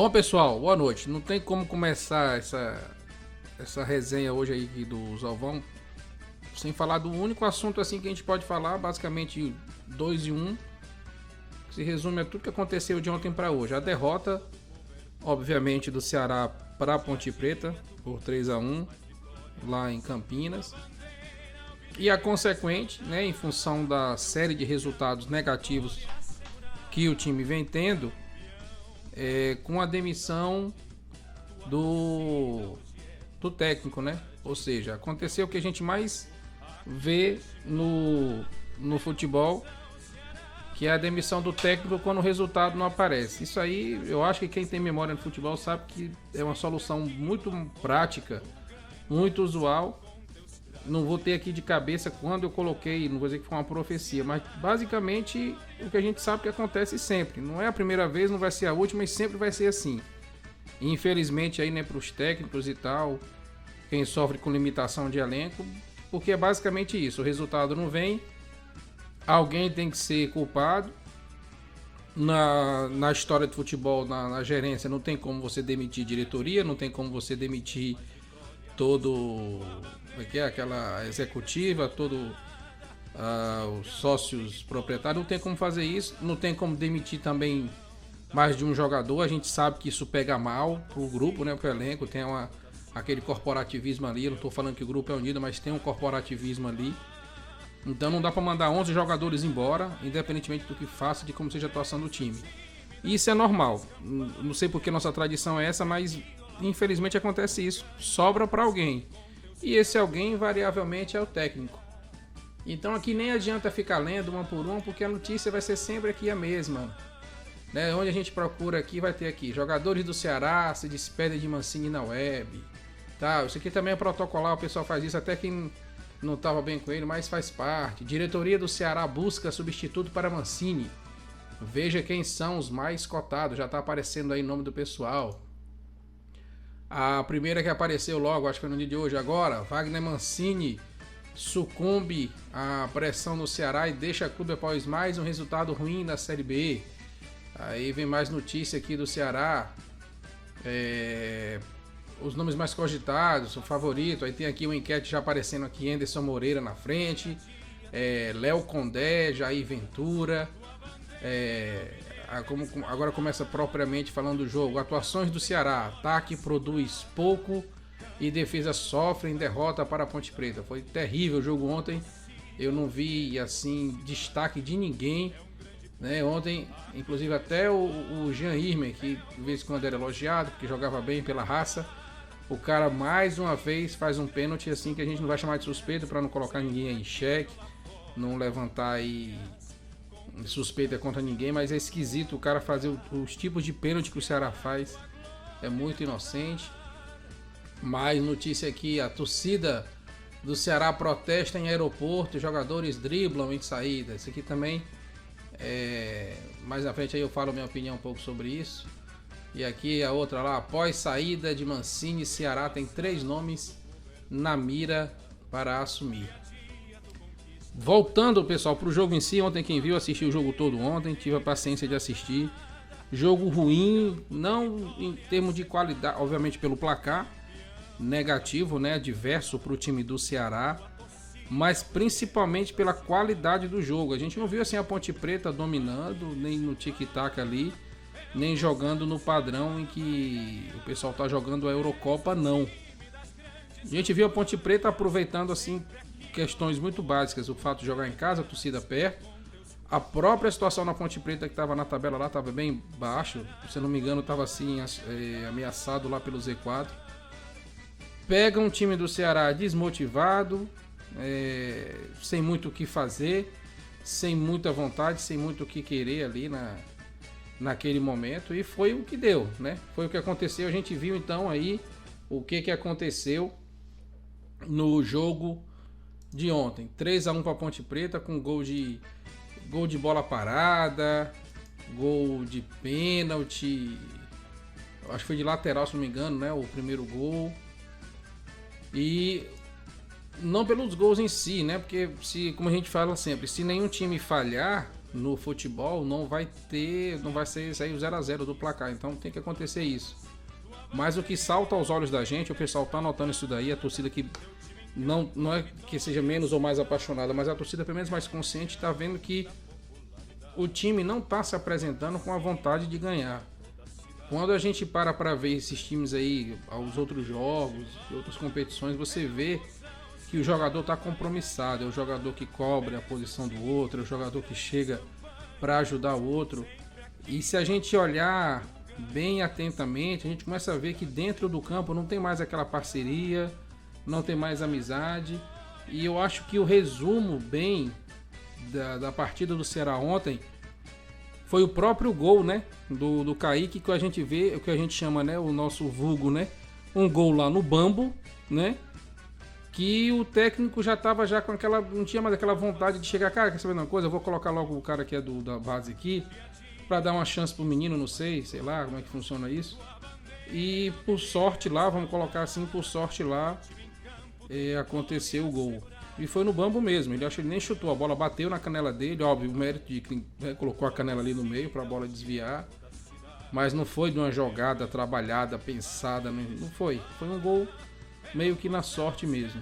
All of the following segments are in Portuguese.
Bom, pessoal, boa noite. Não tem como começar essa resenha hoje aí do Zalvão sem falar do único assunto assim que a gente pode falar, basicamente 2 em 1, que se resume a tudo que aconteceu de ontem para hoje. A derrota, obviamente, do Ceará para a Ponte Preta por 3-1 lá em Campinas. E a consequente, né, em função da série de resultados negativos que o time vem tendo, com a demissão do técnico, né? Ou seja, aconteceu o que a gente mais vê no futebol, que é a demissão do técnico quando o resultado não aparece. Isso aí, eu acho que quem tem memória no futebol sabe que é uma solução muito prática, muito usual. Não vou ter aqui de cabeça quando eu coloquei, não vou dizer que foi uma profecia, mas basicamente o que a gente sabe que acontece sempre. Não é a primeira vez, não vai ser a última, mas sempre vai ser assim. E infelizmente aí, né, para os técnicos e tal, quem sofre com limitação de elenco, porque é basicamente isso, o resultado não vem, alguém tem que ser culpado. Na história de futebol, na gerência, não tem como você demitir diretoria, não tem como você demitir todo aquela executiva, os sócios proprietários, não tem como fazer isso, não tem como demitir também mais de um jogador. A gente sabe que isso pega mal pro grupo, né, pro elenco, tem aquele corporativismo ali. Eu não tô falando que o grupo é unido, mas tem um corporativismo ali. Então não dá para mandar 11 jogadores embora, independentemente do que faça, de como seja a atuação do time. Isso é normal. Não sei porque nossa tradição é essa, mas infelizmente acontece isso. Sobra para alguém. E esse alguém, invariavelmente, é o técnico. Então aqui nem adianta ficar lendo uma por uma, porque a notícia vai ser sempre aqui a mesma. Né? Onde a gente procura aqui, vai ter aqui: jogadores do Ceará se despedem de Mancini na web. Tá, isso aqui também é protocolar, o pessoal faz isso, até quem não estava bem com ele, mas faz parte. Diretoria do Ceará busca substituto para Mancini. Veja quem são os mais cotados, já está aparecendo aí o nome do pessoal. A primeira que apareceu logo, acho que foi no dia de hoje agora: Wagner Mancini sucumbe à pressão no Ceará e deixa o clube após mais um resultado ruim na Série B. Aí vem mais notícia aqui do Ceará. Os nomes mais cogitados, o favorito. Aí tem aqui uma enquete já aparecendo aqui: Anderson Moreira na frente, Léo Condé, Jair Ventura. Agora começa propriamente falando do jogo. Atuações do Ceará: ataque produz pouco e defesa sofre em derrota para a Ponte Preta. Foi terrível o jogo ontem. Eu não vi assim destaque de ninguém, né? Ontem, inclusive até o Jean Irmer, que de vez em quando era elogiado porque jogava bem pela raça, o cara mais uma vez faz um pênalti assim que a gente não vai chamar de suspeito para não colocar ninguém em xeque, não levantar aí suspeita contra ninguém, mas é esquisito o cara fazer os tipos de pênalti que o Ceará faz. É muito inocente. Mais notícia aqui: a torcida do Ceará protesta em aeroporto, jogadores driblam em saída. Isso aqui também mais na frente aí eu falo minha opinião um pouco sobre isso. E aqui a outra lá: após saída de Mancini, Ceará tem 3 nomes na mira para assumir. Voltando, pessoal, para o jogo em si, ontem quem viu, assistiu o jogo todo ontem, tive a paciência de assistir. Jogo ruim, não em termos de qualidade, obviamente pelo placar negativo, né, adverso para o time do Ceará, mas principalmente pela qualidade do jogo. A gente não viu assim a Ponte Preta dominando, nem no tic-tac ali, nem jogando no padrão em que o pessoal tá jogando a Eurocopa, não. A gente viu a Ponte Preta aproveitando assim questões muito básicas: o fato de jogar em casa, a torcida perto, a própria situação na Ponte Preta, que estava na tabela lá, estava bem baixo, se não me engano estava assim ameaçado lá pelo Z4. Pega um time do Ceará desmotivado, sem muito o que fazer, sem muita vontade, sem muito o que querer ali naquele momento, e foi o que deu, né? Foi o que aconteceu. A gente viu então aí o que aconteceu no jogo de ontem: 3-1 para a Ponte Preta, com gol de bola parada, gol de pênalti, acho que foi de lateral, se não me engano, né, o primeiro gol. E não pelos gols em si, né, porque como a gente fala sempre, se nenhum time falhar, no futebol não vai ser sair o 0-0 do placar, então tem que acontecer isso. Mas o que salta aos olhos da gente, o pessoal tá notando isso daí, a torcida que não é que seja menos ou mais apaixonada, mas a torcida pelo menos mais consciente tá vendo que o time não tá se apresentando com a vontade de ganhar. Quando a gente para ver esses times aí, aos outros jogos, outras competições, você vê que o jogador está compromissado, é o jogador que cobre a posição do outro, é o jogador que chega para ajudar o outro. E se a gente olhar bem atentamente, a gente começa a ver que dentro do campo não tem mais aquela parceria, não tem mais amizade. E eu acho que o resumo bem da partida do Ceará ontem foi o próprio gol, né, do Kaique, que a gente vê, o que a gente chama, né, o nosso vulgo, né, um gol lá no bambo, né, que o técnico já tava já com aquela, não tinha mais aquela vontade de chegar, cara, quer saber uma coisa, eu vou colocar logo o cara que é da base aqui, para dar uma chance pro menino, não sei lá como é que funciona isso. E por sorte lá, vamos colocar assim, por sorte lá, aconteceu o gol. E foi no bambo mesmo, ele acho que ele nem chutou, a bola bateu na canela dele, óbvio, o mérito de quem colocou a canela ali no meio para a bola desviar, mas não foi de uma jogada trabalhada, pensada, não foi um gol meio que na sorte mesmo.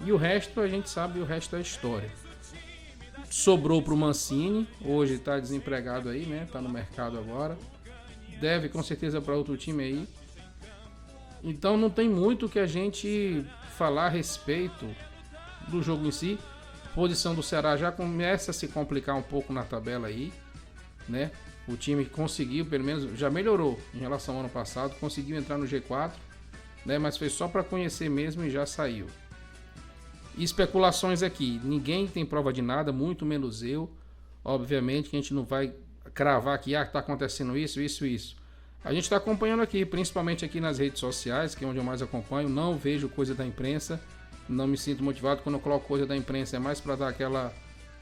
E o resto a gente sabe, o resto é história. Sobrou pro Mancini, hoje tá desempregado aí, né? Tá no mercado agora. Deve com certeza para outro time aí. Então não tem muito que a gente falar a respeito do jogo em si. A posição do Ceará já começa a se complicar um pouco na tabela aí, né? O time conseguiu, pelo menos já melhorou em relação ao ano passado, conseguiu entrar no G4, né? Mas foi só para conhecer mesmo e já saiu. E especulações aqui, ninguém tem prova de nada, muito menos eu. Obviamente que a gente não vai cravar que está acontecendo isso. A gente está acompanhando aqui, principalmente aqui nas redes sociais, que é onde eu mais acompanho. Não vejo coisa da imprensa, não me sinto motivado. Quando eu coloco coisa da imprensa é mais para dar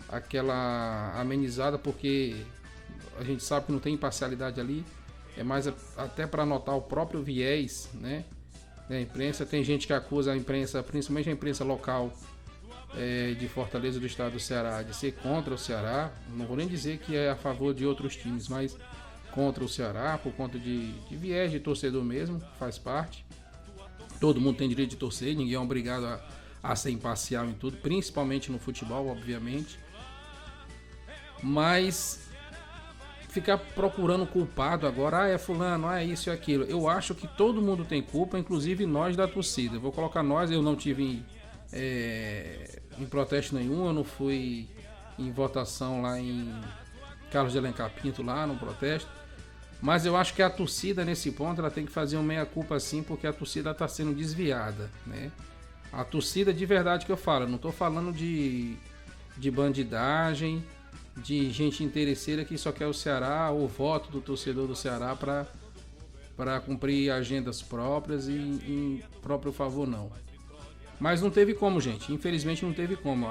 aquela amenizada, porque a gente sabe que não tem imparcialidade ali. É mais até para notar o próprio viés, né? A imprensa, tem gente que acusa a imprensa, principalmente a imprensa local de Fortaleza, do estado do Ceará, de ser contra o Ceará. Não vou nem dizer que é a favor de outros times, mas contra o Ceará por conta de viés de torcedor mesmo, faz parte. Todo mundo tem direito de torcer, ninguém é obrigado a ser imparcial em tudo, principalmente no futebol, obviamente. Mas ficar procurando culpado agora, é fulano, é isso e aquilo. Eu acho que todo mundo tem culpa, inclusive nós da torcida. Eu vou colocar nós, eu não tive em protesto nenhum, eu não fui em votação lá em Carlos de Alencar Pinto, lá no protesto. Mas eu acho que a torcida nesse ponto ela tem que fazer um meia-culpa sim, porque a torcida está sendo desviada, né? A torcida de verdade que eu falo, não estou falando de bandidagem, de gente interesseira que só quer o Ceará, o voto do torcedor do Ceará para cumprir agendas próprias e em próprio favor, não. Mas não teve como, gente, infelizmente não teve como.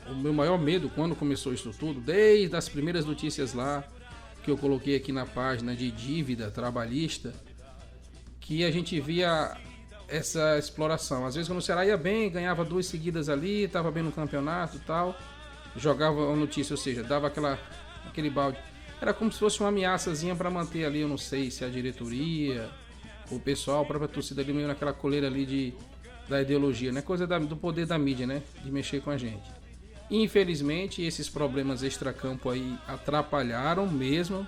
O meu maior medo quando começou isso tudo, desde as primeiras notícias lá que eu coloquei aqui na página de dívida trabalhista, que a gente via essa exploração. Às vezes quando o Ceará ia bem, ganhava 2 seguidas ali, estava bem no campeonato e tal, jogava a notícia, ou seja, dava aquele balde. Era como se fosse uma ameaçazinha para manter ali, eu não sei se a diretoria, o pessoal, a própria torcida ali meio naquela coleira ali da ideologia, né? Coisa do poder da mídia, né? De mexer com a gente. Infelizmente, esses problemas extracampo aí atrapalharam mesmo.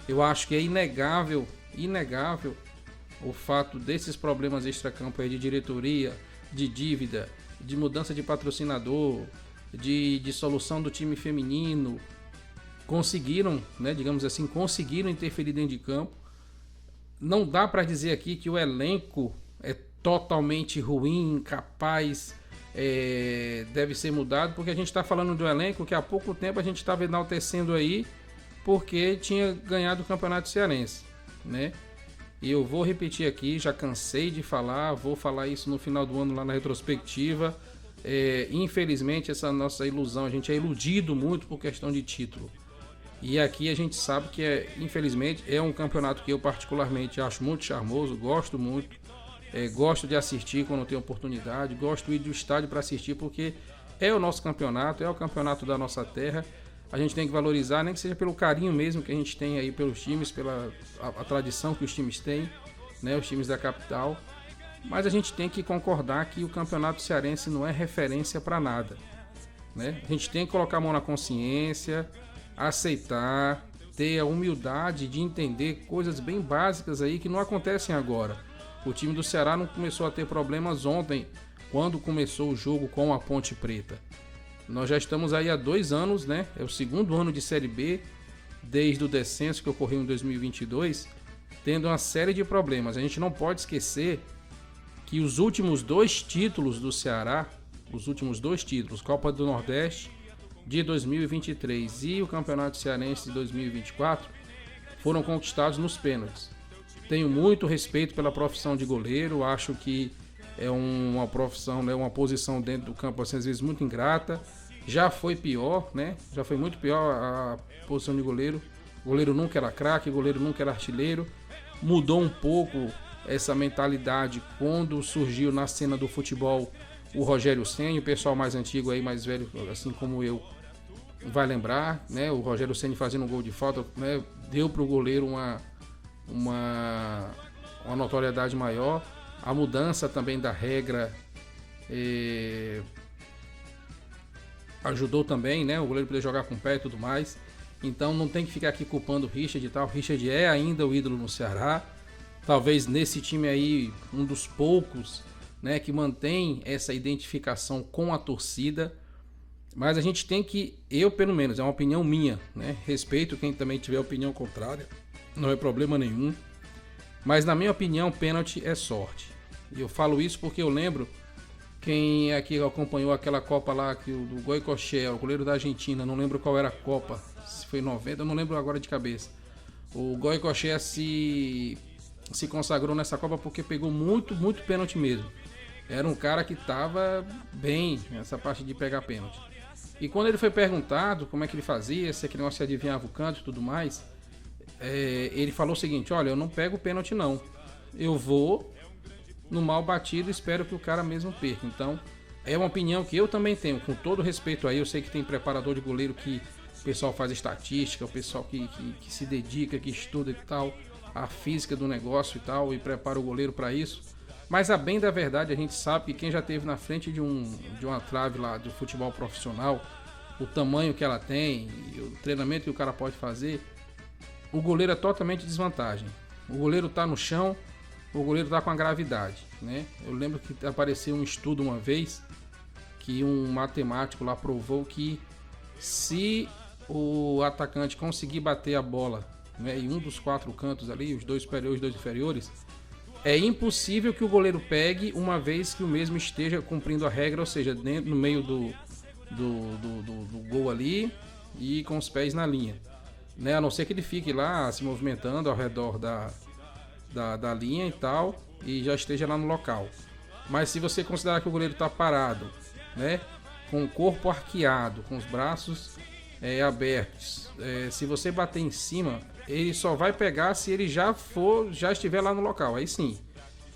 Eu acho que é inegável o fato desses problemas extracampo aí de diretoria, de dívida, de mudança de patrocinador, de dissolução do time feminino, conseguiram, né, digamos assim, conseguiram interferir dentro de campo. Não dá para dizer aqui que o elenco é totalmente ruim, incapaz, deve ser mudado, porque a gente está falando do elenco que há pouco tempo a gente estava enaltecendo aí porque tinha ganhado o Campeonato Cearense, né? E eu vou repetir aqui, já cansei de falar, vou falar isso no final do ano lá na retrospectiva. Infelizmente essa nossa ilusão, a gente é iludido muito por questão de título. E aqui a gente sabe que infelizmente é um campeonato que eu particularmente acho muito charmoso, gosto muito. Gosto de assistir quando tenho oportunidade, gosto de ir do estádio para assistir porque é o nosso campeonato, é o campeonato da nossa terra. a gente tem que valorizar, nem que seja pelo carinho mesmo que a gente tem aí pelos times, pela a tradição que os times têm, né, os times da capital. Mas a gente tem que concordar que o Campeonato Cearense não é referência para nada, né? A gente tem que colocar a mão na consciência, aceitar, ter a humildade de entender coisas bem básicas aí que não acontecem agora. O time do Ceará não começou a ter problemas ontem, quando começou o jogo com a Ponte Preta. Nós já estamos aí há 2 anos, né? É o 2º ano de Série B, desde o descenso que ocorreu em 2022, tendo uma série de problemas. A gente não pode esquecer que os últimos 2 títulos do Ceará, os últimos 2 títulos, Copa do Nordeste de 2023 e o Campeonato Cearense de 2024, foram conquistados nos pênaltis. Tenho muito respeito pela profissão de goleiro, acho que é uma profissão, né, uma posição dentro do campo assim, às vezes muito ingrata. Já foi pior, né? Já foi muito pior a posição de goleiro. O goleiro nunca era craque, o goleiro nunca era artilheiro. Mudou um pouco essa mentalidade quando surgiu na cena do futebol o Rogério Ceni. O pessoal mais antigo aí, mais velho, assim como eu, vai lembrar, né? O Rogério Ceni fazendo um gol de falta, né, deu para o goleiro uma notoriedade maior. A mudança também da regra ajudou também, né? O goleiro poder jogar com o pé e tudo mais. Então não tem que ficar aqui culpando o Richard e tal. O Richard é ainda o ídolo no Ceará. Talvez nesse time aí, um dos poucos, né, que mantém essa identificação com a torcida. Mas a gente tem que, eu pelo menos, é uma opinião minha, né? Respeito quem também tiver opinião contrária, não é problema nenhum. Mas na minha opinião, pênalti é sorte. E eu falo isso porque eu lembro, quem aqui acompanhou aquela Copa lá, que o do Goicoechea, o goleiro da Argentina, não lembro qual era a Copa, se foi 90, eu não lembro agora de cabeça. O Goicoechea se consagrou nessa Copa porque pegou muito pênalti mesmo. Era um cara que estava bem nessa parte de pegar pênalti. E quando ele foi perguntado como é que ele fazia, se aquele negócio adivinhava o canto e tudo mais, ele falou o seguinte: olha, eu não pego pênalti não, eu vou no mal batido e espero que o cara mesmo perca. Então é uma opinião que eu também tenho, com todo respeito aí. Eu sei que tem preparador de goleiro que o pessoal faz estatística, o pessoal que se dedica, que estuda e tal, a física do negócio e tal, e prepara o goleiro para isso. Mas a bem da verdade, a gente sabe que quem já esteve na frente de uma trave lá do futebol profissional, o tamanho que ela tem, o treinamento que o cara pode fazer, o goleiro é totalmente desvantagem. O goleiro tá no chão, o goleiro tá com a gravidade, né? Eu lembro que apareceu um estudo uma vez que um matemático lá provou que se o atacante conseguir bater a bola, né, em um dos 4 cantos ali, os 2 superiores e os 2 inferiores, é impossível que o goleiro pegue uma vez que o mesmo esteja cumprindo a regra, ou seja, dentro, no meio do gol ali e com os pés na linha, né? A não ser que ele fique lá se movimentando ao redor da linha e tal, e já esteja lá no local. Mas se você considerar que o goleiro está parado, né, com o corpo arqueado, com os braços abertos, se você bater em cima, ele só vai pegar se ele já estiver lá no local. Aí sim,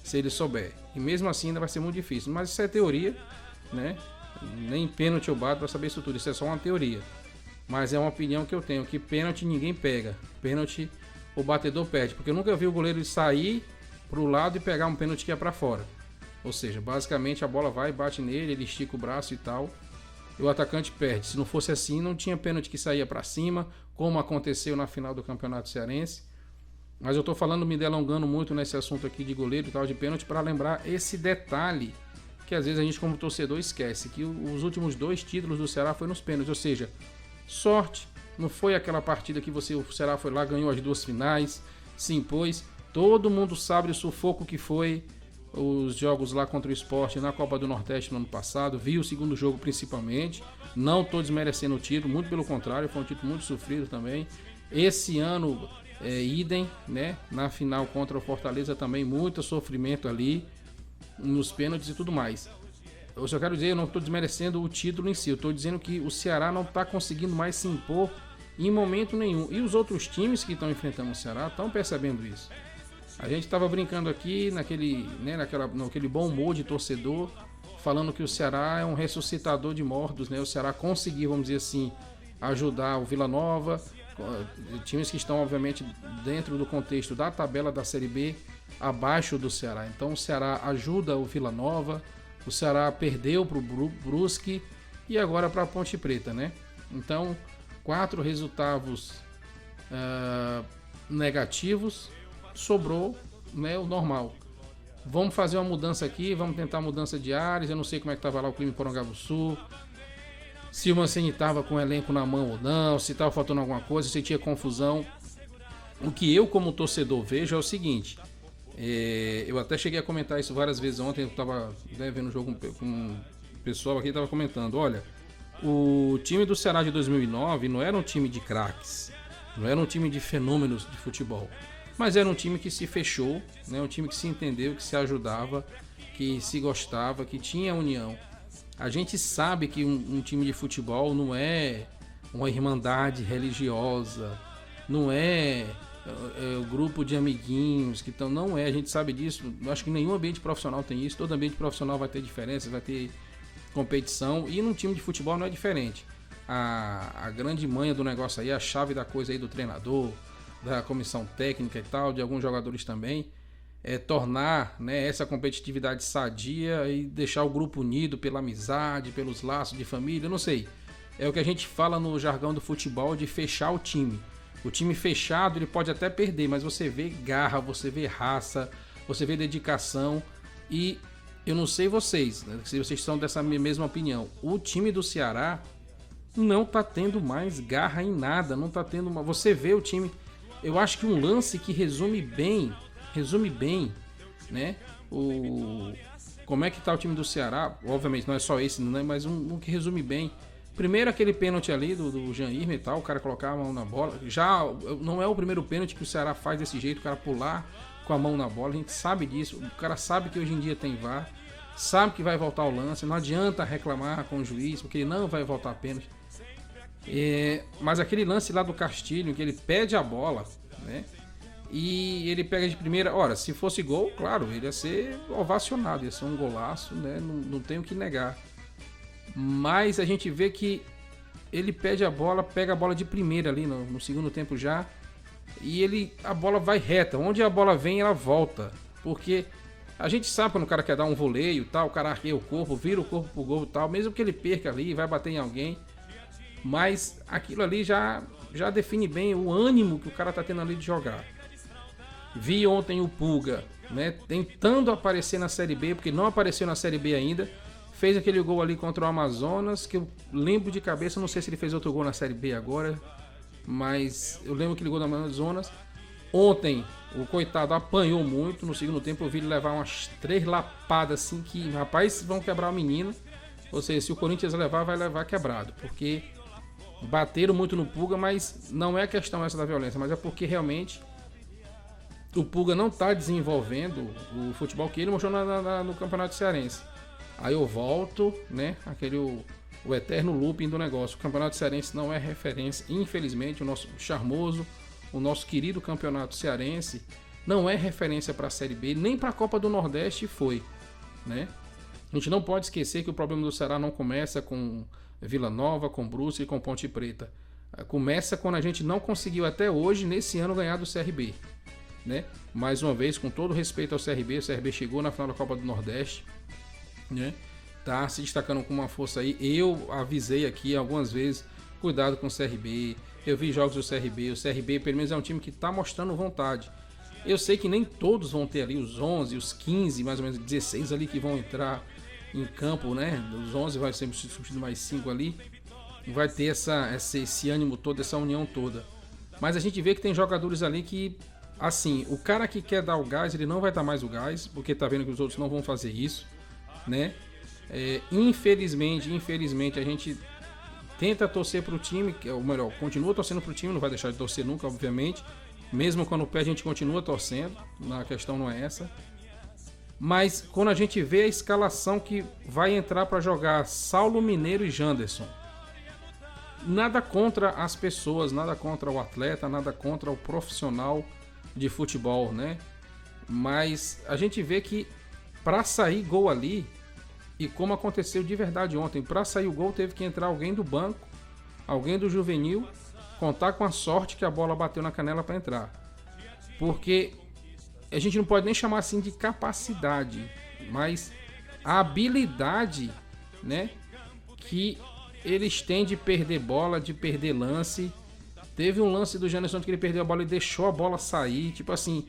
se ele souber. E mesmo assim ainda vai ser muito difícil. Mas isso é teoria, né? Nem pênalti eu bato para saber isso tudo. Isso é só uma teoria. Mas é uma opinião que eu tenho, que pênalti ninguém pega. Pênalti o batedor perde. Porque eu nunca vi o goleiro sair pro lado e pegar um pênalti que é para fora. Ou seja, basicamente a bola vai, bate nele, ele estica o braço e tal, e o atacante perde. Se não fosse assim, não tinha pênalti que saía para cima, como aconteceu na final do Campeonato Cearense. Mas eu estou falando, me delongando muito nesse assunto aqui de goleiro e tal, de pênalti, para lembrar esse detalhe que às vezes a gente como torcedor esquece, que os últimos 2 títulos do Ceará foi nos pênaltis. Ou seja, sorte, não foi aquela partida que o Ceará foi lá, ganhou as 2 finais, se impôs. Todo mundo sabe o sufoco que foi os jogos lá contra o Sport na Copa do Nordeste no ano passado. Vi o segundo jogo principalmente. Não estou desmerecendo o título, muito pelo contrário, foi um título muito sofrido também. Esse ano, idem, né? Na final contra o Fortaleza também, muito sofrimento ali, nos pênaltis e tudo mais. Eu só quero dizer, eu não estou desmerecendo o título em si, eu estou dizendo que o Ceará não está conseguindo mais se impor em momento nenhum. E os outros times que estão enfrentando o Ceará estão percebendo isso. A gente estava brincando aqui naquele bom humor de torcedor, falando que o Ceará é um ressuscitador de mortos, né? O Ceará conseguiu, vamos dizer assim, ajudar o Vila Nova, times que estão obviamente dentro do contexto da tabela da Série B, abaixo do Ceará. Então o Ceará ajuda o Vila Nova, o Ceará perdeu para o Brusque e agora para a Ponte Preta, né? Então 4 resultados negativos, sobrou, né, o normal. Vamos fazer uma mudança aqui, vamos tentar mudança de áreas. Eu não sei como é que estava lá o clima em Porangaba-Sul, se o Mancini estava com o elenco na mão ou não, se estava faltando alguma coisa, se tinha confusão. O que eu como torcedor vejo é o seguinte, eu até cheguei a comentar isso várias vezes ontem, eu estava vendo o jogo com o pessoal aqui, estava comentando, olha, o time do Ceará de 2009 não era um time de craques, não era um time de fenômenos de futebol, mas era um time que se fechou, né? Um time que se entendeu, que se ajudava, que se gostava, que tinha união. A gente sabe que um time de futebol não é uma irmandade religiosa, não é o grupo de amiguinhos que estão, não é, a gente sabe disso. Eu acho que nenhum ambiente profissional tem isso, todo ambiente profissional vai ter diferenças, vai ter competição, e num time de futebol não é diferente. A grande manha do negócio aí, a chave da coisa aí do treinador, da comissão técnica e tal, de alguns jogadores também, é tornar, né, essa competitividade sadia e deixar o grupo unido pela amizade, pelos laços de família, eu não sei. É o que a gente fala no jargão do futebol de fechar o time. O time fechado ele pode até perder, mas você vê garra, você vê raça, você vê dedicação. E eu não sei vocês, né, se vocês são dessa mesma opinião. O time do Ceará não tá tendo mais garra em nada, não tá tendo uma... Você vê o time... Eu acho que um lance que resume bem, né? Como é que tá o time do Ceará? Obviamente não é só esse, né? Mas um que resume bem. Primeiro aquele pênalti ali do Jean Irme e tal, o cara colocar a mão na bola. Já não é o primeiro pênalti que o Ceará faz desse jeito, o cara pular com a mão na bola. A gente sabe disso. O cara sabe que hoje em dia tem VAR, sabe que vai voltar o lance. Não adianta reclamar com o juiz, porque ele não vai voltar pênalti. Mas aquele lance lá do Castilho, que ele pede a bola, né? E ele pega de primeira. Ora, se fosse gol, claro, ele ia ser ovacionado, ia ser um golaço, né? Não tenho o que negar. Mas a gente vê que ele pede a bola, pega a bola de primeira ali no segundo tempo já. E a bola vai reta. Onde a bola vem, ela volta. Porque a gente sabe quando o cara quer dar um voleio, tal, o cara arqueia o corpo, vira o corpo pro gol e tal. Mesmo que ele perca ali, vai bater em alguém. Mas aquilo ali já define bem o ânimo que o cara tá tendo ali de jogar. Vi ontem o Pulga, né, tentando aparecer na Série B, porque não apareceu na Série B ainda. Fez aquele gol ali contra o Amazonas, que eu lembro de cabeça, não sei se ele fez outro gol na Série B agora, mas eu lembro aquele gol do Amazonas. Ontem, o coitado apanhou muito, no segundo tempo eu vi ele levar umas 3 lapadas assim que, rapaz, vão quebrar o menino. Ou seja, se o Corinthians levar, vai levar quebrado, porque bateram muito no Pulga, mas não é a questão essa da violência, mas é porque realmente o Pulga não está desenvolvendo o futebol que ele mostrou no Campeonato Cearense. Aí eu volto, né, o eterno looping do negócio. O Campeonato Cearense não é referência, infelizmente, o nosso charmoso, o nosso querido Campeonato Cearense não é referência para a Série B, nem para a Copa do Nordeste foi, né? A gente não pode esquecer que o problema do Ceará não começa com Vila Nova, com Brusque e com Ponte Preta. Começa quando a gente não conseguiu até hoje, nesse ano, ganhar do CRB, né? Mais uma vez, com todo respeito ao CRB, o CRB chegou na final da Copa do Nordeste, né? Tá se destacando com uma força aí. Eu avisei aqui algumas vezes, cuidado com o CRB. Eu vi jogos do CRB. O CRB, pelo menos, é um time que tá mostrando vontade. Eu sei que nem todos vão ter ali os 11, os 15, mais ou menos 16 ali que vão entrar em campo, né? Os 11 vai ser substituído mais 5 ali. Vai ter esse ânimo todo, essa união toda. Mas a gente vê que tem jogadores ali que, assim, o cara que quer dar o gás, ele não vai dar mais o gás, porque tá vendo que os outros não vão fazer isso, né? Infelizmente, a gente tenta torcer pro time, ou melhor, continua torcendo pro time, não vai deixar de torcer nunca, obviamente. Mesmo quando perde, a gente continua torcendo, a questão não é essa. Mas quando a gente vê a escalação que vai entrar para jogar Saulo Mineiro e Janderson, nada contra as pessoas, nada contra o atleta, nada contra o profissional de futebol, né? Mas a gente vê que para sair gol ali, e como aconteceu de verdade ontem, para sair o gol teve que entrar alguém do banco alguém do juvenil, contar com a sorte que a bola bateu na canela para entrar. Porque a gente não pode nem chamar assim de capacidade, mas a habilidade, né, que eles têm de perder bola, de perder lance. Teve um lance do Janderson que ele perdeu a bola e deixou a bola sair. Tipo assim,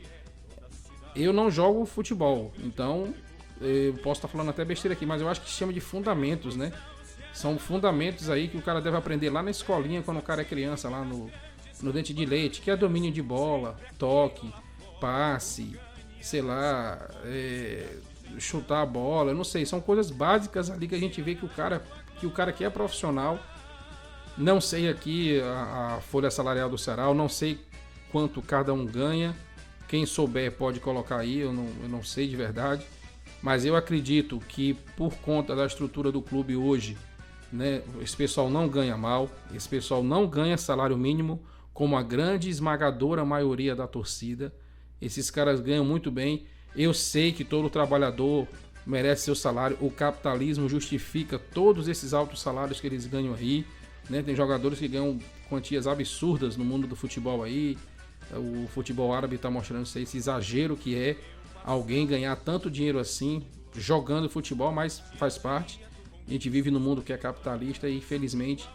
eu não jogo futebol, então eu posso estar falando até besteira aqui, mas eu acho que se chama de fundamentos, né? São fundamentos aí que o cara deve aprender lá na escolinha quando o cara é criança, lá no dente de leite, que é domínio de bola, toque, passe, sei lá, chutar a bola, eu não sei, são coisas básicas ali que a gente vê que o cara que é profissional. Não sei aqui a folha salarial do Ceará, eu não sei quanto cada um ganha. Quem souber pode colocar aí, eu não sei de verdade. Mas eu acredito que por conta da estrutura do clube hoje, né, esse pessoal não ganha mal, esse pessoal não ganha salário mínimo, como a grande esmagadora maioria da torcida. Esses caras ganham muito bem. Eu sei que todo trabalhador merece seu salário. O capitalismo justifica todos esses altos salários que eles ganham aí. Né? Tem jogadores que ganham quantias absurdas no mundo do futebol aí. O futebol árabe está mostrando esse exagero que é alguém ganhar tanto dinheiro assim jogando futebol, mas faz parte. A gente vive num mundo que é capitalista e infelizmente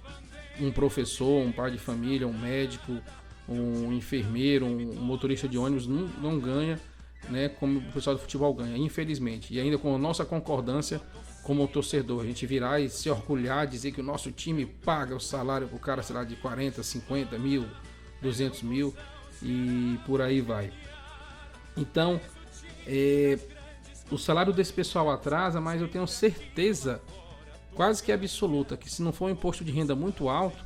um professor, um pai de família, um médico, um enfermeiro, um motorista de ônibus não ganha, né, como o pessoal do futebol ganha, infelizmente. E ainda com a nossa concordância como torcedor, a gente virar e se orgulhar, dizer que o nosso time paga o salário pro cara, sei lá, de 40, 50 mil, 200 mil e por aí vai. Então, o salário desse pessoal atrasa, mas eu tenho certeza quase que absoluta que se não for um imposto de renda muito alto,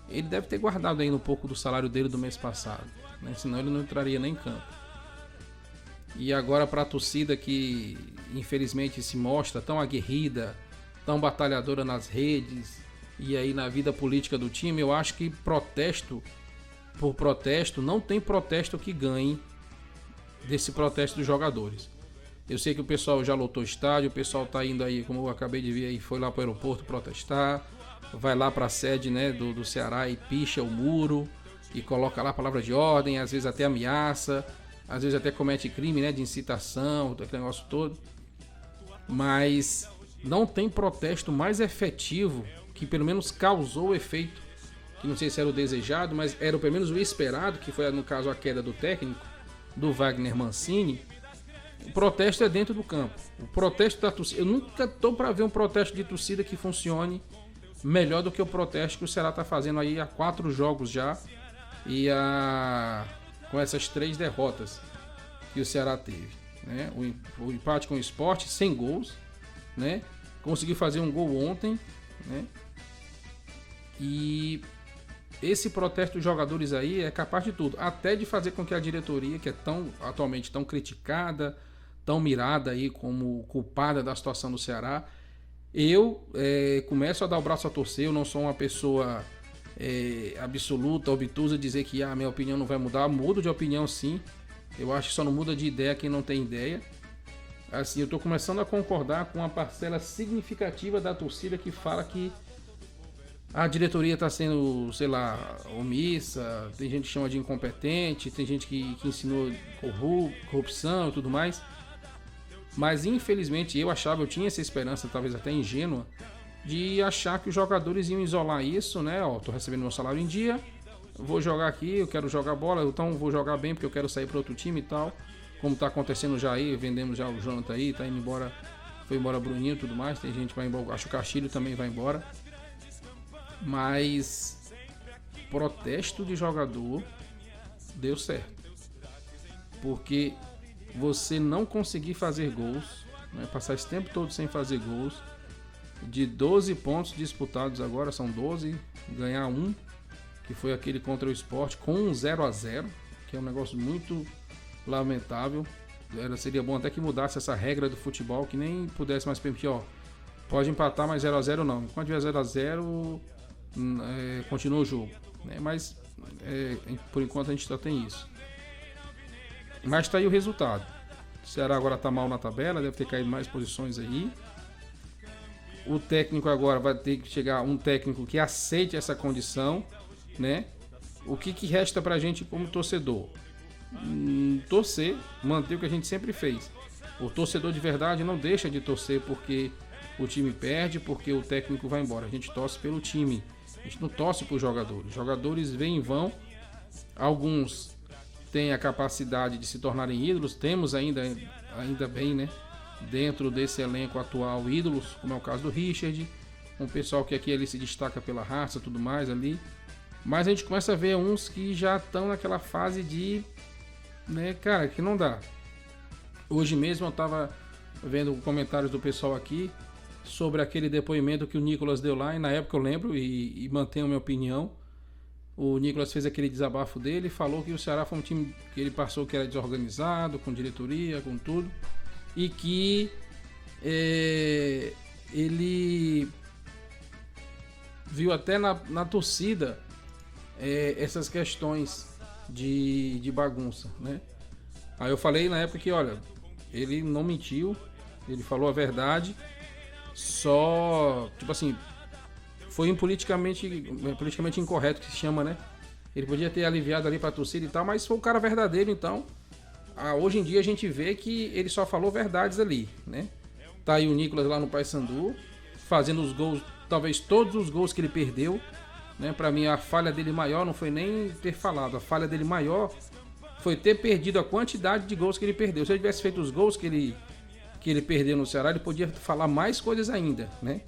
ele deve ter guardado ainda um pouco do salário dele do mês passado, né? Senão ele não entraria nem em campo. E agora para a torcida que infelizmente se mostra tão aguerrida, tão batalhadora nas redes e aí na vida política do time, eu acho que protesto por protesto, não tem protesto que ganhe desse protesto dos jogadores. Eu sei que o pessoal já lotou o estádio, o pessoal tá indo aí, como eu acabei de ver aí, foi lá para o aeroporto protestar, vai lá para a sede, né, do Ceará e picha o muro e coloca lá a palavra de ordem, às vezes até ameaça, às vezes até comete crime, né, de incitação, aquele negócio todo. Mas não tem protesto mais efetivo que pelo menos causou o efeito, que não sei se era o desejado, mas era pelo menos o esperado, que foi no caso a queda do técnico, do Wagner Mancini. O protesto é dentro do campo. O protesto da torcida, eu nunca tô para ver um protesto de torcida que funcione melhor do que o protesto que o Ceará tá fazendo aí há 4 jogos já e com essas 3 derrotas que o Ceará teve, né? O empate com o Sport, sem gols, né? Conseguiu fazer um gol ontem, né? E esse protesto dos jogadores aí é capaz de tudo, até de fazer com que a diretoria, que é atualmente tão criticada, tão mirada aí como culpada da situação do Ceará, eu começo a dar o braço a torcer. Eu não sou uma pessoa absoluta, obtusa, dizer que a minha opinião não vai mudar. Mudo de opinião sim, eu acho que só não muda de ideia quem não tem ideia. Assim, eu estou começando a concordar com uma parcela significativa da torcida que fala que a diretoria está sendo, sei lá, omissa, tem gente que chama de incompetente, tem gente que ensinou corrupção e tudo mais. Mas infelizmente eu tinha essa esperança, talvez até ingênua, de achar que os jogadores iam isolar isso, né? Ó, tô recebendo meu salário em dia, vou jogar aqui, eu quero jogar bola, então vou jogar bem porque eu quero sair para outro time e tal. Como tá acontecendo já aí, vendemos já o Jonathan aí, tá indo embora, foi embora Bruninho e tudo mais, tem gente que vai embora, acho que o Castilho também vai embora. Mas protesto de jogador deu certo. Porque você não conseguir fazer gols, né, passar esse tempo todo sem fazer gols, de 12 pontos disputados agora, são 12, ganhar um, que foi aquele contra o Sport, com um 0-0, que é um negócio muito lamentável. Seria bom até que mudasse essa regra do futebol, que nem pudesse mais permitir, ó, pode empatar, mas 0-0 não. Enquanto tiver 0-0, continua o jogo, né? Mas por enquanto a gente só tem isso. Mas tá aí o resultado. O Ceará agora tá mal na tabela, deve ter caído mais posições aí. o técnico agora vai ter que chegar um técnico que aceite essa condição, né? O que resta pra gente como torcedor? Torcer, manter o que a gente sempre fez. O torcedor de verdade não deixa de torcer porque o time perde, porque o técnico vai embora. A gente torce pelo time, a gente não torce por jogadores. Os jogadores vêm e vão. Alguns têm a capacidade de se tornarem ídolos, temos ainda bem, né? Dentro desse elenco atual, ídolos, como é o caso do Richard, um pessoal que aqui ele se destaca pela raça, tudo mais ali. Mas a gente começa a ver uns que já estão naquela fase de, né, cara, que não dá. Hoje mesmo eu tava vendo comentários do pessoal aqui sobre aquele depoimento que o Nicolas deu lá, e na época eu lembro e mantenho a minha opinião. O Nicolas fez aquele desabafo dele e falou que o Ceará foi um time que ele passou que era desorganizado, com diretoria, com tudo, e que ele viu até na torcida essas questões de bagunça, né? Aí eu falei na época que, olha, ele não mentiu, ele falou a verdade, só, tipo assim, foi politicamente incorreto que se chama, né? Ele podia ter aliviado ali pra torcida e tal, mas foi um cara verdadeiro, então hoje em dia a gente vê que ele só falou verdades ali, né? Tá aí o Nicolas lá no Paysandu, fazendo os gols, talvez todos os gols que ele perdeu, né? Pra mim a falha dele maior não foi nem ter falado, a falha dele maior foi ter perdido a quantidade de gols que ele perdeu. Se ele tivesse feito os gols que ele perdeu no Ceará, ele podia falar mais coisas ainda, né?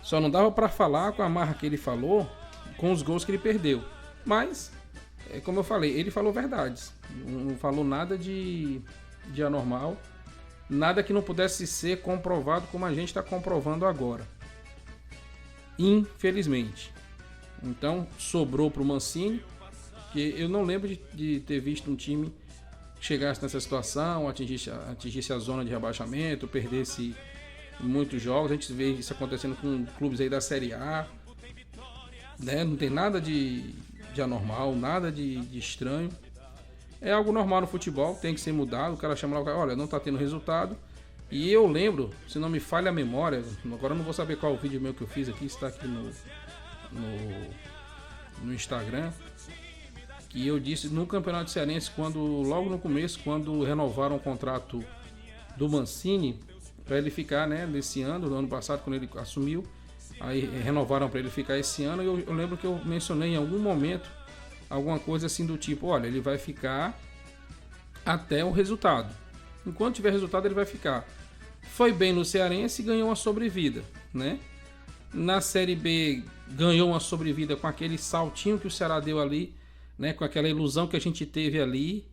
Só não dava pra falar com a marra que ele falou, com os gols que ele perdeu. Mas, como eu falei, ele falou verdades. Não falou nada de anormal. Nada que não pudesse ser comprovado como a gente está comprovando agora. Infelizmente. Então, sobrou pro Mancini, que eu não lembro de ter visto um time que chegasse nessa situação, atingisse a zona de rebaixamento, perdesse muitos jogos. A gente vê isso acontecendo com clubes aí da Série A, né? Não tem nada de anormal, nada de estranho. É algo normal no futebol, tem que ser mudado. O cara chama lá, olha, não tá tendo resultado. E eu lembro, se não me falha a memória, agora eu não vou saber qual o vídeo meu que eu fiz aqui, está aqui no Instagram, que eu disse no Campeonato Cearense, logo no começo, quando renovaram o contrato do Mancini para ele ficar, né, nesse ano, no ano passado, quando ele assumiu, aí renovaram para ele ficar esse ano, e eu lembro que eu mencionei em algum momento alguma coisa assim do tipo, olha, ele vai ficar até o resultado. Enquanto tiver resultado, ele vai ficar. Foi bem no Cearense e ganhou uma sobrevida, né? Na Série B ganhou uma sobrevida com aquele saltinho que o Ceará deu ali, né? Com aquela ilusão que a gente teve ali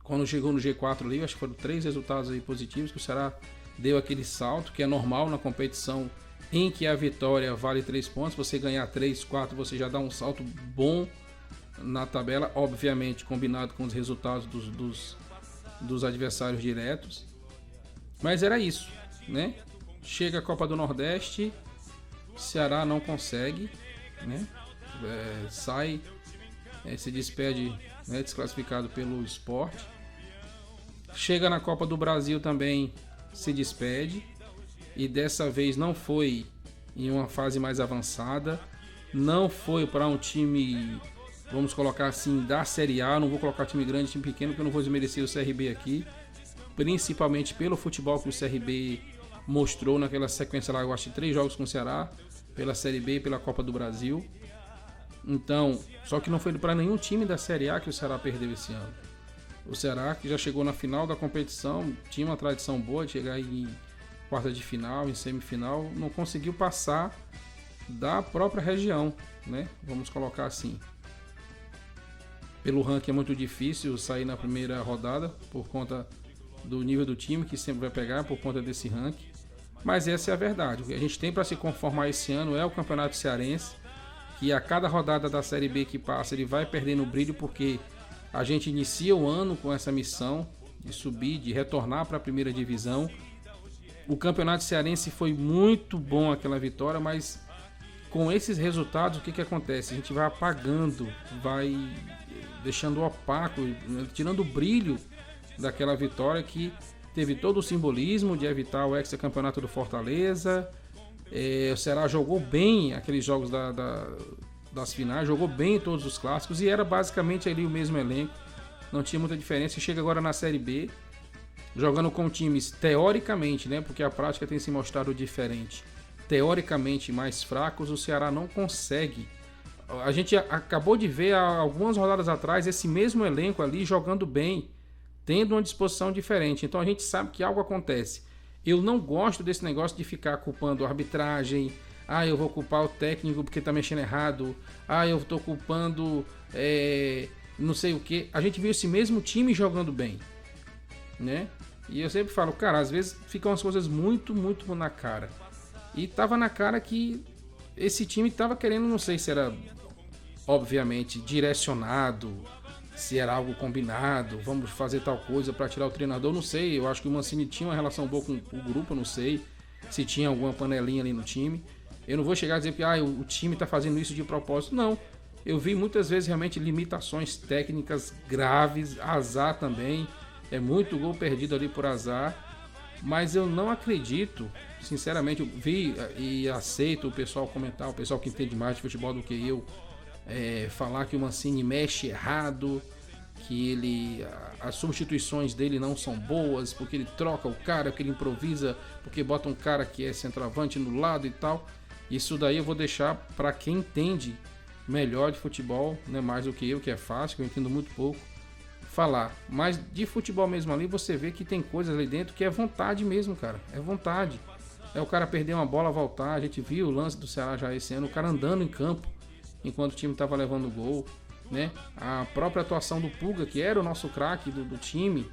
quando chegou no G4 ali, acho que foram 3 resultados aí positivos que o Ceará deu aquele salto, que é normal na competição em que a vitória vale 3 pontos. Você ganhar 3, 4, você já dá um salto bom na tabela, obviamente combinado com os resultados dos adversários diretos. Mas era isso, né? Chega a Copa do Nordeste, Ceará não consegue, né? Se despede, né, desclassificado pelo Sport. Chega na Copa do Brasil também, se despede, e dessa vez não foi em uma fase mais avançada, não foi para um time, vamos colocar assim, da Série A. Não vou colocar time grande, time pequeno, porque eu não vou desmerecer o CRB aqui, principalmente pelo futebol que o CRB mostrou naquela sequência lá, eu acho, de 3 jogos com o Ceará, pela Série B e pela Copa do Brasil. Então, só que não foi para nenhum time da Série A que o Ceará perdeu esse ano. O Ceará, que já chegou na final da competição, tinha uma tradição boa de chegar em quarta de final, em semifinal, não conseguiu passar da própria região, né? Vamos colocar assim. Pelo ranking é muito difícil sair na primeira rodada, por conta do nível do time que sempre vai pegar, por conta desse ranking. Mas essa é a verdade. O que a gente tem para se conformar esse ano é o Campeonato Cearense, que a cada rodada da Série B que passa, ele vai perdendo o brilho, porque a gente inicia o ano com essa missão de subir, de retornar para a primeira divisão. O Campeonato Cearense foi muito bom aquela vitória, mas com esses resultados, o que acontece? A gente vai apagando, vai deixando opaco, tirando o brilho daquela vitória que teve todo o simbolismo de evitar o hexacampeonato do Fortaleza. O Ceará jogou bem aqueles jogos das finais, jogou bem em todos os clássicos e era basicamente ali o mesmo elenco, não tinha muita diferença. E chega agora na Série B, jogando com times teoricamente, né, porque a prática tem se mostrado diferente, teoricamente mais fracos, o Ceará não consegue. A gente acabou de ver há algumas rodadas atrás esse mesmo elenco ali jogando bem, tendo uma disposição diferente. Então a gente sabe que algo acontece. Eu não gosto desse negócio de ficar culpando a arbitragem. Eu vou culpar o técnico porque tá mexendo errado. Eu tô culpando não sei o que. A gente viu esse mesmo time jogando bem, né? E eu sempre falo, cara, às vezes ficam as coisas muito, muito na cara. E tava na cara que esse time tava querendo, não sei se era obviamente direcionado, se era algo combinado, vamos fazer tal coisa para tirar o treinador, não sei. Eu acho que o Mancini tinha uma relação boa com o grupo, não sei se tinha alguma panelinha ali no time. Eu não vou chegar a dizer que o time tá fazendo isso de propósito, não. Eu vi muitas vezes realmente limitações técnicas graves, azar também, muito gol perdido ali por azar, mas eu não acredito, sinceramente. Eu vi e aceito o pessoal comentar, o pessoal que entende mais de futebol do que eu, falar que o Mancini mexe errado, que as substituições dele não são boas, porque ele troca o cara, que ele improvisa, porque bota um cara que é centroavante no lado e tal. Isso daí eu vou deixar para quem entende melhor de futebol, né, mais do que eu, que é fácil, que eu entendo muito pouco, falar. Mas de futebol mesmo ali, você vê que tem coisas ali dentro que é vontade mesmo, cara. É vontade. O cara perder uma bola, voltar. A gente viu o lance do Ceará já esse ano, o cara andando em campo enquanto o time estava levando gol, né? A própria atuação do Pulga, que era o nosso craque do time,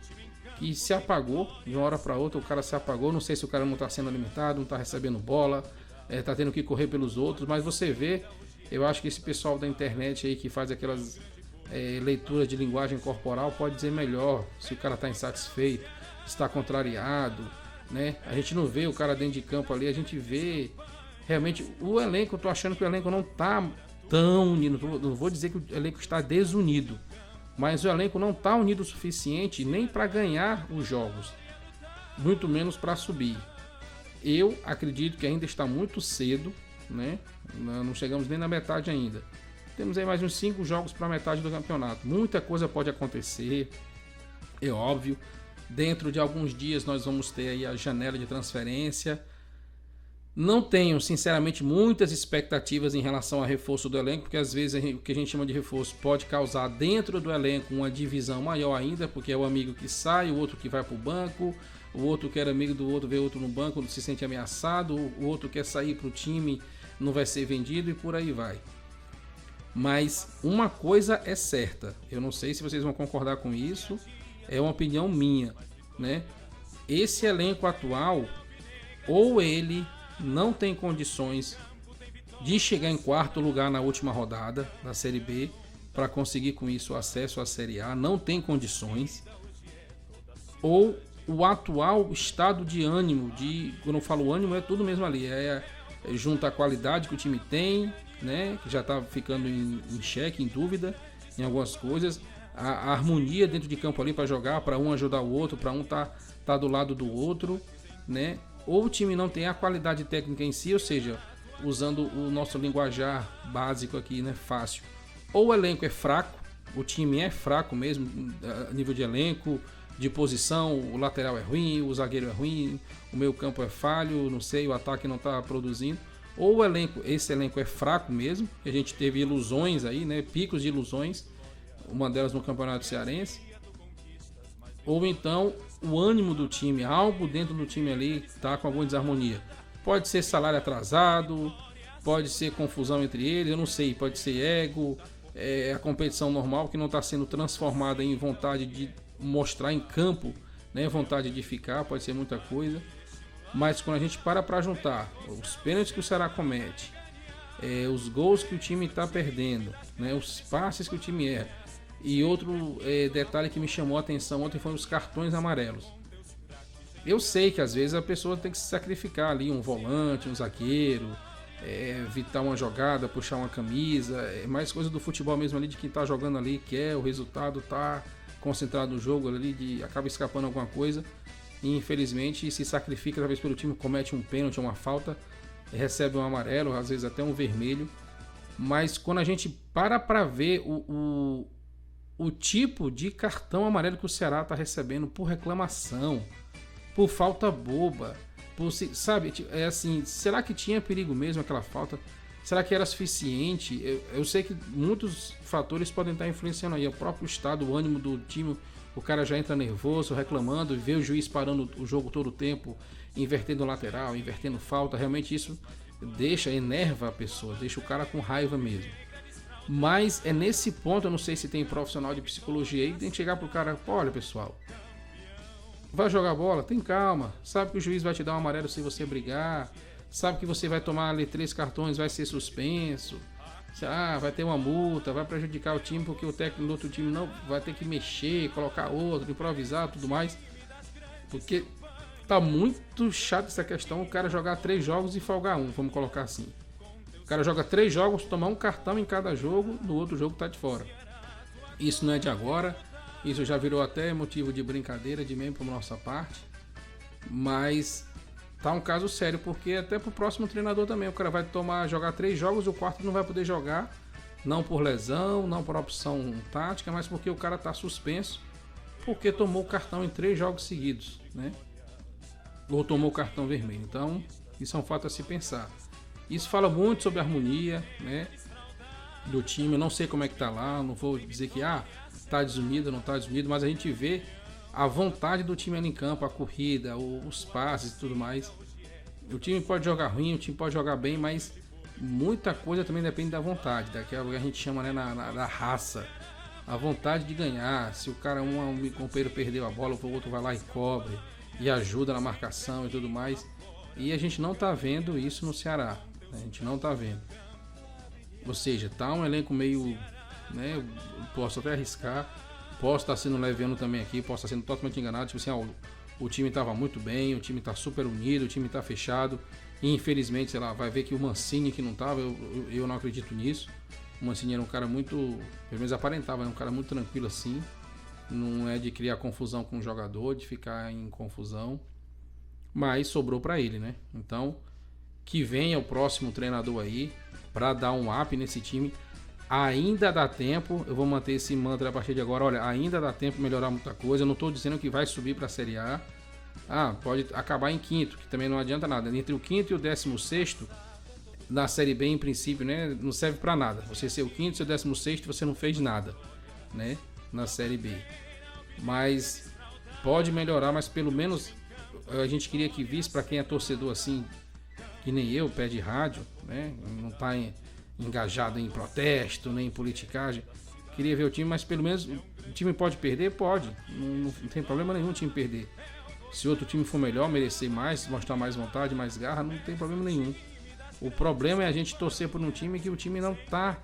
que se apagou de uma hora para outra. O cara se apagou. Não sei se o cara não está sendo alimentado, não está recebendo bola, está tendo que correr pelos outros. Mas você vê, eu acho que esse pessoal da internet aí que faz aquelas leituras de linguagem corporal pode dizer melhor se o cara está insatisfeito, se está contrariado, né? A gente não vê o cara dentro de campo ali, a gente vê realmente o elenco. Eu tô achando que o elenco não tá tão unido, não vou dizer que o elenco está desunido, mas o elenco não tá unido o suficiente nem para ganhar os jogos, muito menos para subir. Eu acredito que ainda está muito cedo, né? Não chegamos nem na metade ainda. Temos aí mais uns 5 jogos para a metade do campeonato. Muita coisa pode acontecer, é óbvio. Dentro de alguns dias nós vamos ter aí a janela de transferência. Não tenho, sinceramente, muitas expectativas em relação ao reforço do elenco, porque às vezes o que a gente chama de reforço pode causar dentro do elenco uma divisão maior ainda, porque é o amigo que sai, o outro que vai para o banco, o outro que era amigo do outro vê outro no banco, se sente ameaçado, o outro quer sair para o time, não vai ser vendido e por aí vai. Mas uma coisa é certa, eu não sei se vocês vão concordar com isso, é uma opinião minha, né? Esse elenco atual, ou ele não tem condições de chegar em quarto lugar na última rodada da Série B para conseguir com isso o acesso à Série A, não tem condições, ou o atual estado de ânimo, quando eu falo ânimo é tudo mesmo ali, junto à qualidade que o time tem, né, que já está ficando em xeque, em dúvida em algumas coisas, a harmonia dentro de campo ali para jogar, para um ajudar o outro, para um tá do lado do outro, né? Ou o time não tem a qualidade técnica em si, ou seja, usando o nosso linguajar básico aqui, né, fácil. Ou o elenco é fraco, o time é fraco mesmo, a nível de elenco, de posição, o lateral é ruim, o zagueiro é ruim, o meio campo é falho, não sei, o ataque não está produzindo. Ou esse elenco é fraco mesmo, a gente teve ilusões aí, né, picos de ilusões, uma delas no Campeonato Cearense. Ou então o ânimo do time, algo dentro do time ali está com alguma desarmonia. Pode ser salário atrasado, pode ser confusão entre eles, eu não sei, pode ser ego, a competição normal que não está sendo transformada em vontade de mostrar em campo, né, vontade de ficar, pode ser muita coisa. Mas quando a gente para juntar os pênaltis que o Ceará comete, os gols que o time está perdendo, né, os passes que o time erra, e outro detalhe que me chamou a atenção ontem foi os cartões amarelos. Eu sei que às vezes a pessoa tem que se sacrificar ali, um volante, um zagueiro, evitar uma jogada, puxar uma camisa, mais coisa do futebol mesmo ali, de quem está jogando ali, quer o resultado, tá concentrado no jogo ali, acaba escapando alguma coisa. e infelizmente se sacrifica talvez pelo time, comete um pênalti, uma falta, recebe um amarelo, às vezes até um vermelho. Mas quando a gente para ver o tipo de cartão amarelo que o Ceará está recebendo por reclamação, por falta boba, por, sabe, é assim, será que tinha perigo mesmo aquela falta? Será que era suficiente? Eu sei que muitos fatores podem estar influenciando aí, o próprio estado, o ânimo do time, o cara já entra nervoso, reclamando, vê o juiz parando o jogo todo o tempo, invertendo lateral, invertendo falta, realmente isso enerva a pessoa, deixa o cara com raiva mesmo. Mas é nesse ponto, eu não sei se tem profissional de psicologia aí, que tem que chegar pro cara, olha pessoal, vai jogar bola, tem calma, sabe que o juiz vai te dar um amarelo se você brigar, sabe que você vai tomar ali 3 cartões, vai ser suspenso, vai ter uma multa, vai prejudicar o time porque o técnico do outro time não vai ter que mexer, colocar outro, improvisar, tudo mais, porque tá muito chato essa questão, o cara jogar 3 jogos e folgar um, vamos colocar assim. O cara joga 3 jogos, tomar um cartão em cada jogo, no outro jogo tá de fora. Isso não é de agora, isso já virou até motivo de brincadeira, de meme por nossa parte, mas tá um caso sério, porque até pro próximo treinador também, o cara vai jogar 3 jogos, o quarto não vai poder jogar, não por lesão, não por opção tática, mas porque o cara tá suspenso, porque tomou o cartão em 3 jogos seguidos, né? Ou tomou o cartão vermelho. Então, isso é um fato a se pensar. Isso fala muito sobre a harmonia, né, do time. Eu não sei como é que tá lá, não vou dizer que tá desunido, não tá desunido, mas a gente vê a vontade do time ali em campo, a corrida, os passes e tudo mais. O time pode jogar ruim, o time pode jogar bem, mas muita coisa também depende da vontade, daquela que a gente chama, né, da raça. A vontade de ganhar. Se o cara, um companheiro perdeu a bola, o outro vai lá e cobre e ajuda na marcação e tudo mais. E a gente não tá vendo isso no Ceará. A gente não tá vendo. Ou seja, tá um elenco meio, né, posso até arriscar, posso estar sendo leviano também aqui, posso estar sendo totalmente enganado, tipo assim, o time tava muito bem, o time tá super unido, o time tá fechado, e infelizmente, sei lá, vai ver que o Mancini que não tava, eu não acredito nisso. O Mancini era um cara muito, pelo menos aparentava, era um cara muito tranquilo assim, não é de criar confusão com o jogador, de ficar em confusão, mas sobrou para ele, né? Então, que venha o próximo treinador aí para dar um up nesse time. Ainda dá tempo, eu vou manter esse mantra a partir de agora. Olha, ainda dá tempo de melhorar muita coisa. Eu não estou dizendo que vai subir para a Série A. Pode acabar em quinto, que também não adianta nada. Entre o quinto e o 16º, na Série B, em princípio, né, não serve para nada. Você ser o quinto e o 16º, você não fez nada, né, na Série B. Mas pode melhorar, mas pelo menos a gente queria que visse, para quem é torcedor assim, que nem eu, pé de rádio, né, não está engajado em protesto, nem em politicagem, queria ver o time, mas pelo menos o time pode perder? Pode, não tem problema nenhum o time perder. Se outro time for melhor, merecer mais, mostrar mais vontade, mais garra, não tem problema nenhum. O problema é a gente torcer por um time que o time não tá,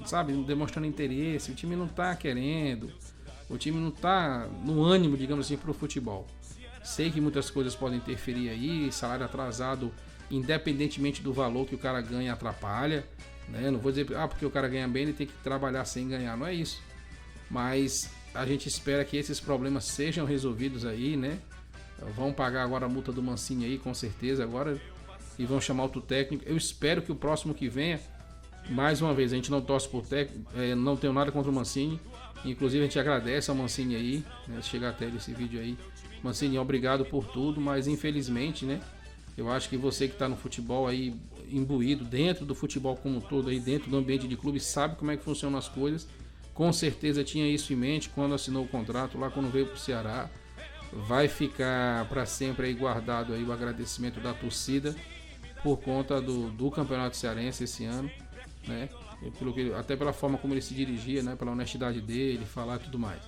sabe, demonstrando interesse, o time não tá querendo, o time não tá no ânimo, digamos assim, pro futebol. Sei que muitas coisas podem interferir aí, salário atrasado, independentemente do valor que o cara ganha, atrapalha, né? Não vou dizer, porque o cara ganha bem, ele tem que trabalhar sem ganhar, não é isso. Mas a gente espera que esses problemas sejam resolvidos aí, né? Vão pagar agora a multa do Mancini aí, com certeza, agora, e vão chamar outro técnico. Eu espero que o próximo que venha, mais uma vez, a gente não torce por técnico, não tenho nada contra o Mancini, inclusive a gente agradece ao Mancini aí, né, se chegar até esse vídeo aí. Mancini, obrigado por tudo, mas infelizmente, né, eu acho que você que está no futebol aí, imbuído dentro do futebol como um todo, aí dentro do ambiente de clube, sabe como é que funcionam as coisas, com certeza tinha isso em mente quando assinou o contrato lá, quando veio para o Ceará. Vai ficar para sempre aí guardado aí o agradecimento da torcida por conta do Campeonato Cearense esse ano, né? Até pela forma como ele se dirigia, né? Pela honestidade dele, falar e tudo mais.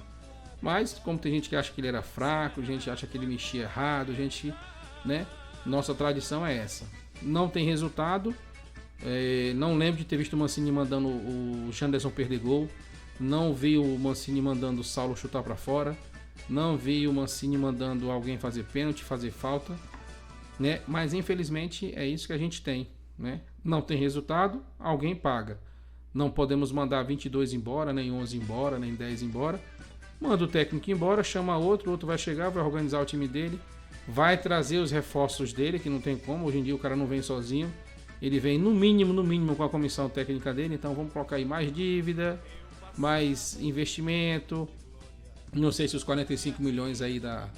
Mas como tem gente que acha que ele era fraco, gente acha que ele mexia errado, gente, né? Nossa tradição é essa. Não tem resultado. Não lembro de ter visto o Mancini mandando o Janderson perder gol. Não vi o Mancini mandando o Saulo chutar para fora. Não vi o Mancini mandando alguém fazer pênalti, fazer falta, né? Mas infelizmente é isso que a gente tem, né? Não tem resultado, alguém paga. Não podemos mandar 22 embora, nem 11 embora, nem 10 embora. Manda o técnico embora, chama outro vai chegar, vai organizar o time dele vai trazer os reforços dele, que não tem como, hoje em dia o cara não vem sozinho, ele vem no mínimo com a comissão técnica dele, então vamos colocar aí mais dívida, mais investimento, não sei se os 45 milhões aí da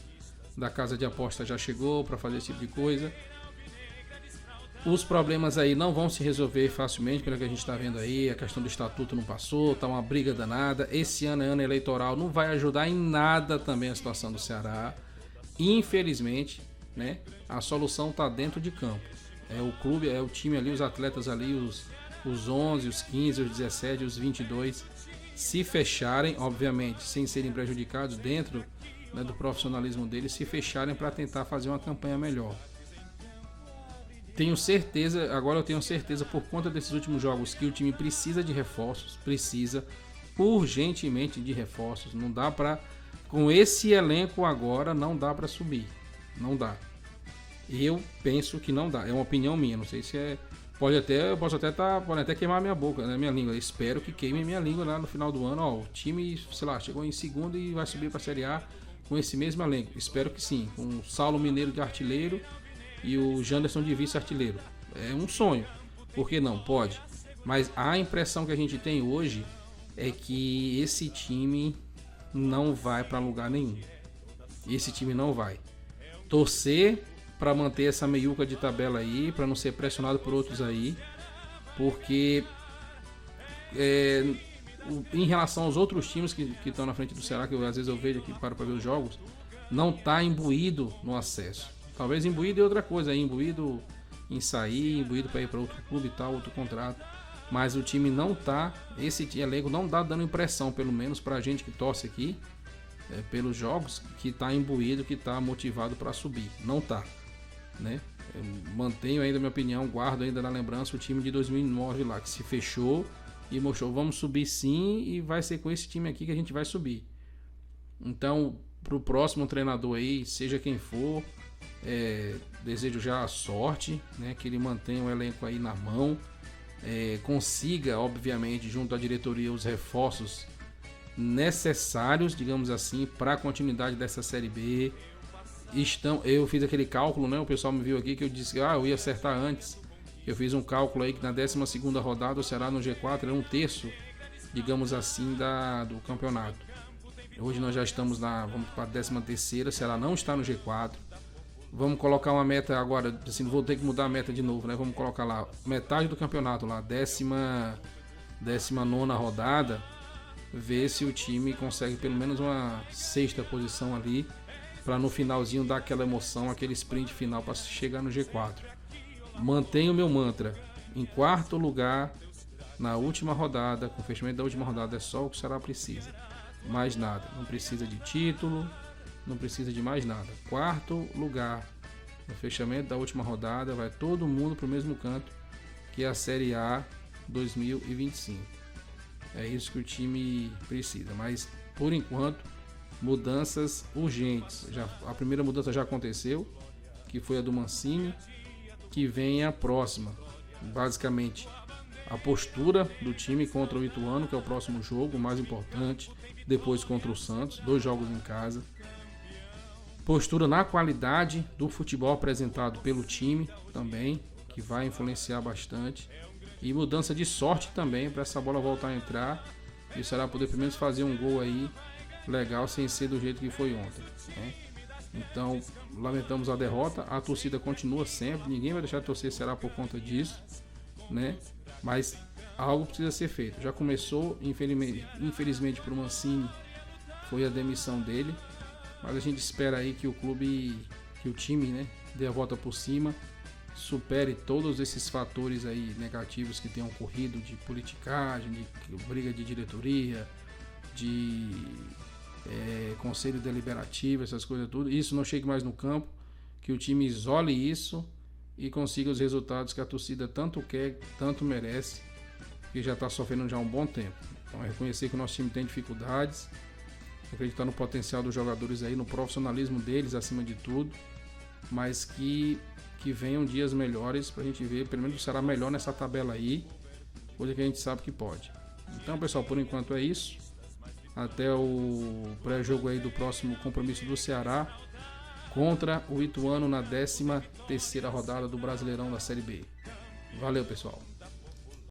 casa de aposta já chegou para fazer esse tipo de coisa. Os problemas aí não vão se resolver facilmente, pelo que a gente está vendo aí, a questão do estatuto não passou, tá uma briga danada, esse ano é ano eleitoral, não vai ajudar em nada também a situação do Ceará, infelizmente, né? A solução tá dentro de campo, é o clube, é o time ali, os atletas ali, os 11, os 15, os 17, os 22, se fecharem, obviamente, sem serem prejudicados dentro, né, do profissionalismo deles, se fecharem para tentar fazer uma campanha melhor. Agora eu tenho certeza por conta desses últimos jogos que o time precisa de reforços, precisa urgentemente de reforços. Não dá para, com esse elenco agora, não dá para subir, não dá. Eu penso que não dá, é uma opinião minha, não sei se é, pode até queimar minha boca, né, minha língua. Eu espero que queime minha língua lá no final do ano. Ó, o time, sei lá, chegou em segundo e vai subir para a Série A com esse mesmo elenco. Espero que sim, com o Saulo Mineiro de artilheiro e o Janderson de vice-artilheiro. É um sonho, por que não? Pode. Mas a impressão que a gente tem hoje é que esse time não vai para lugar nenhum. Esse time não vai. Torcer para manter essa meiuca de tabela aí, para não ser pressionado por outros aí, porque em relação aos outros times que estão na frente do Ceará, que às vezes eu vejo aqui para ver os jogos, não está imbuído no acesso. Talvez imbuído em outra coisa, imbuído em sair, imbuído para ir para outro clube e tal, outro contrato. Mas o time não tá, esse elenco não tá dando impressão, pelo menos pra gente que torce aqui, pelos jogos, que tá imbuído, que tá motivado para subir. Não tá, né? Eu mantenho ainda a minha opinião, guardo ainda na lembrança o time de 2009 lá, que se fechou e mostrou, vamos subir sim, e vai ser com esse time aqui que a gente vai subir. Então, pro próximo treinador aí, seja quem for, desejo já a sorte, né, que ele mantenha o elenco aí na mão, consiga, obviamente, junto à diretoria, os reforços necessários, digamos assim, para a continuidade dessa Série B. Eu fiz aquele cálculo, né, o pessoal me viu aqui que eu disse que eu ia acertar antes. Eu fiz um cálculo aí que na 12ª rodada o Ceará no G4 era um terço, digamos assim, do campeonato. Hoje nós já estamos vamos para a 13ª, o Ceará não está no G4. Vamos colocar uma meta agora, assim, vou ter que mudar a meta de novo, né? Vamos colocar lá metade do campeonato lá, 19ª rodada, ver se o time consegue pelo menos uma 6ª posição ali, para no finalzinho dar aquela emoção, aquele sprint final para chegar no G4. Mantenho o meu mantra, em 4º lugar na última rodada, com o fechamento da última rodada, é só o que o Ceará precisa, mais nada, não precisa de título, não precisa de mais nada. 4º lugar no fechamento da última rodada, vai todo mundo para o mesmo canto, que é a Série A 2025. É isso que o time precisa, mas por enquanto mudanças urgentes. A primeira mudança já aconteceu, que foi a do Mancini, que vem a próxima, basicamente a postura do time contra o Ituano, que é o próximo jogo, o mais importante, depois contra o Santos, 2 jogos em casa. Postura na qualidade do futebol apresentado pelo time também, que vai influenciar bastante. E mudança de sorte também, para essa bola voltar a entrar e o Ceará poder pelo menos fazer um gol aí legal, sem ser do jeito que foi ontem, né? Então, lamentamos a derrota, a torcida continua sempre, ninguém vai deixar de torcer Ceará por conta disso, né? Mas algo precisa ser feito. Já começou, infelizmente para o Mancini, foi a demissão dele. Mas a gente espera aí que o clube, que o time, né, dê a volta por cima, supere todos esses fatores aí negativos que tenham ocorrido, de politicagem, de briga de diretoria, de conselho deliberativo, essas coisas tudo. Isso não chegue mais no campo, que o time isole isso e consiga os resultados que a torcida tanto quer, tanto merece, que já está sofrendo já há um bom tempo. Então é reconhecer que o nosso time tem dificuldades, acreditar no potencial dos jogadores aí, no profissionalismo deles acima de tudo, mas que venham dias melhores pra gente ver, pelo menos será melhor nessa tabela aí, coisa que a gente sabe que pode. Então, pessoal, por enquanto é isso. Até o pré-jogo aí do próximo compromisso do Ceará contra o Ituano na 13ª rodada do Brasileirão da Série B. Valeu, pessoal.